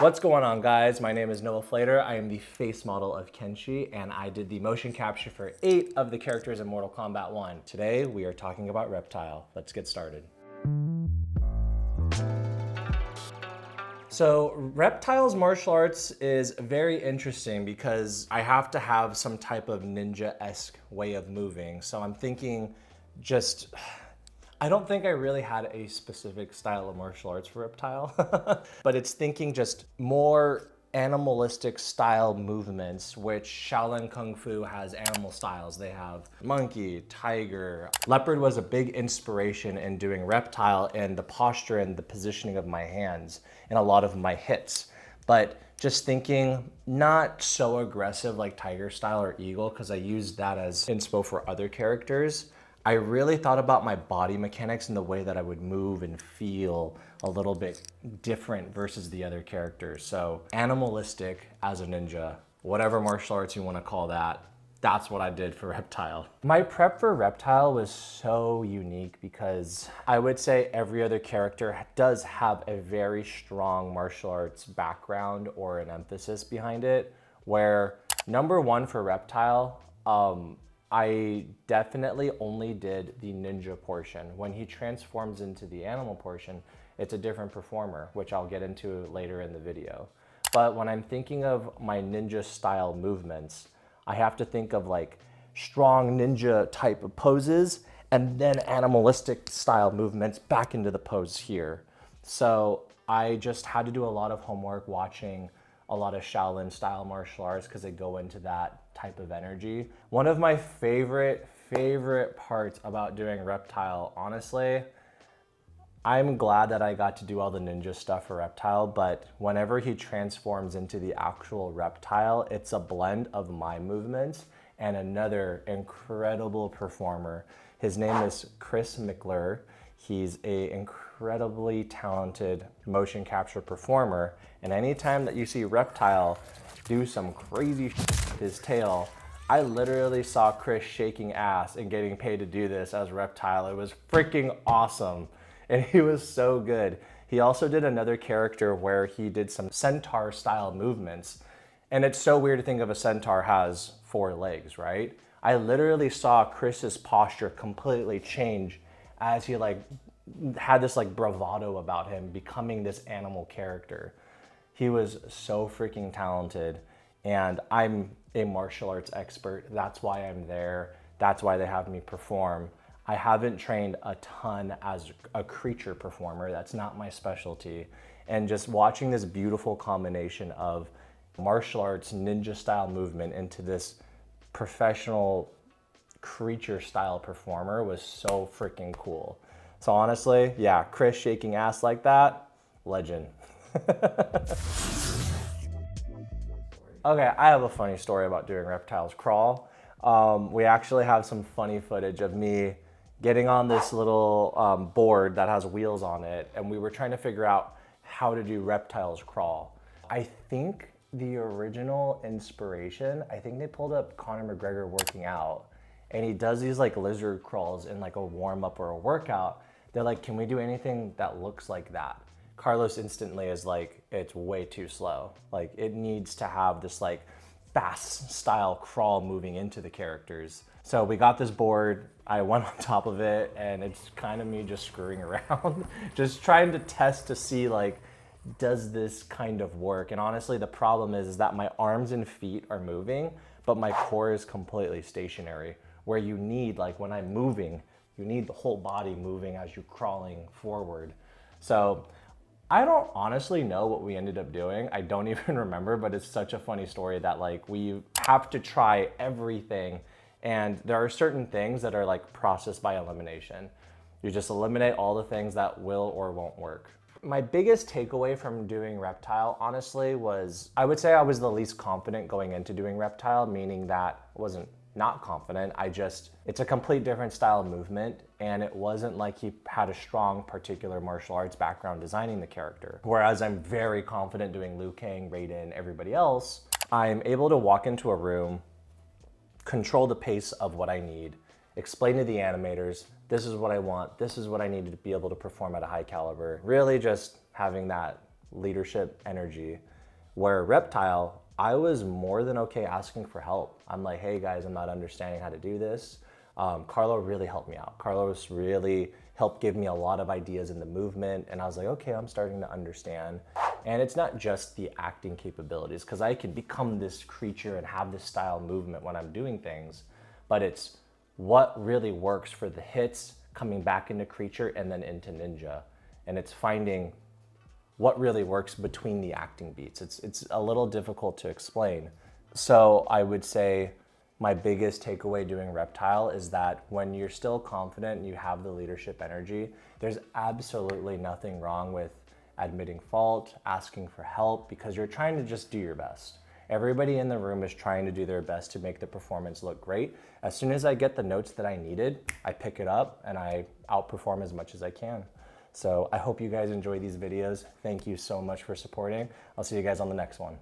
What's going on, guys? My name is Noah Flater. I am the face model of Kenshi, and I did the motion capture for 8 of the characters in Mortal Kombat 1. Today, we are talking about Reptile. Let's get started. So Reptile's martial arts is very interesting because I have to have some type of ninja-esque way of moving. So I'm thinking I don't think I really had a specific style of martial arts for Reptile, but it's thinking just more animalistic style movements, which Shaolin Kung Fu has animal styles. They have monkey, tiger. Leopard was a big inspiration in doing Reptile and the posture and the positioning of my hands and a lot of my hits. But just thinking not so aggressive like tiger style or eagle, because I used that as inspo for other characters. I really thought about my body mechanics and the way that I would move and feel a little bit different versus the other characters. So animalistic as a ninja, whatever martial arts you want to call that, that's what I did for Reptile. My prep for Reptile was so unique because I would say every other character does have a very strong martial arts background or an emphasis behind it, where number one for Reptile, I definitely only did the ninja portion. When he transforms into the animal portion, it's a different performer, which I'll get into later in the video. But when I'm thinking of my ninja style movements, I have to think of like strong ninja type of poses and then animalistic style movements back into the pose here. So I just had to do a lot of homework watching a lot of Shaolin style martial arts because they go into that type of energy. One of my favorite parts about doing Reptile, honestly, I'm glad that I got to do all the ninja stuff for Reptile, but whenever he transforms into the actual Reptile, it's a blend of my movements and another incredible performer. His name is Chris McClure. He's an incredibly talented motion capture performer, and anytime that you see Reptile do some crazy shit with his tail, I literally saw Chris shaking ass and getting paid to do this as Reptile. It was freaking awesome, and he was so good. He also did another character where he did some centaur style movements, and it's so weird to think of a centaur has 4 legs, right? I literally saw Chris's posture completely change as he had this bravado about him becoming this animal character. He was so freaking talented, and I'm a martial arts expert. That's why I'm there. That's why they have me perform. I haven't trained a ton as a creature performer. That's not my specialty. And just watching this beautiful combination of martial arts ninja style movement into this professional creature style performer was so freaking cool. So honestly, yeah, Chris shaking ass like that, legend. Okay, I have a funny story about doing Reptile's crawl. We actually have some funny footage of me getting on this little board that has wheels on it, and we were trying to figure out how to do Reptile's crawl. I think the original inspiration, I think they pulled up Conor McGregor working out, and he does these lizard crawls in a warm up or a workout. They're like, can we do anything that looks like that? Carlos instantly is like, it's way too slow. It needs to have this fast style crawl moving into the characters. So we got this board, I went on top of it, and it's kind of me just screwing around, just trying to test to see does this kind of work? And honestly, the problem is that my arms and feet are moving, but my core is completely stationary, where you need, when I'm moving, you need the whole body moving as you're crawling forward. So I don't honestly know what we ended up doing. I don't even remember, but it's such a funny story that we have to try everything. And there are certain things that are process by elimination. You just eliminate all the things that will or won't work. My biggest takeaway from doing Reptile, honestly, was I would say I was the least confident going into doing Reptile, meaning that I wasn't not confident. It's a complete different style of movement, and it wasn't like he had a strong particular martial arts background designing the character. Whereas I'm very confident doing Liu Kang, Raiden, everybody else, I'm able to walk into a room, control the pace of what I need, explain to the animators, this is what I want, this is what I need to be able to perform at a high caliber. Really just having that leadership energy. Where Reptile, I was more than okay asking for help. I'm like, hey guys, I'm not understanding how to do this. Carlo really helped me out. Carlos really helped give me a lot of ideas in the movement, and I was like, okay, I'm starting to understand. And it's not just the acting capabilities, because I can become this creature and have this style movement when I'm doing things, but it's what really works for the hits, coming back into creature and then into ninja. And it's finding what really works between the acting beats. It's a little difficult to explain. So I would say my biggest takeaway doing Reptile is that when you're still confident and you have the leadership energy, there's absolutely nothing wrong with admitting fault, asking for help, because you're trying to just do your best. Everybody in the room is trying to do their best to make the performance look great. As soon as I get the notes that I needed, I pick it up and I outperform as much as I can. So I hope you guys enjoy these videos. Thank you so much for supporting. I'll see you guys on the next one.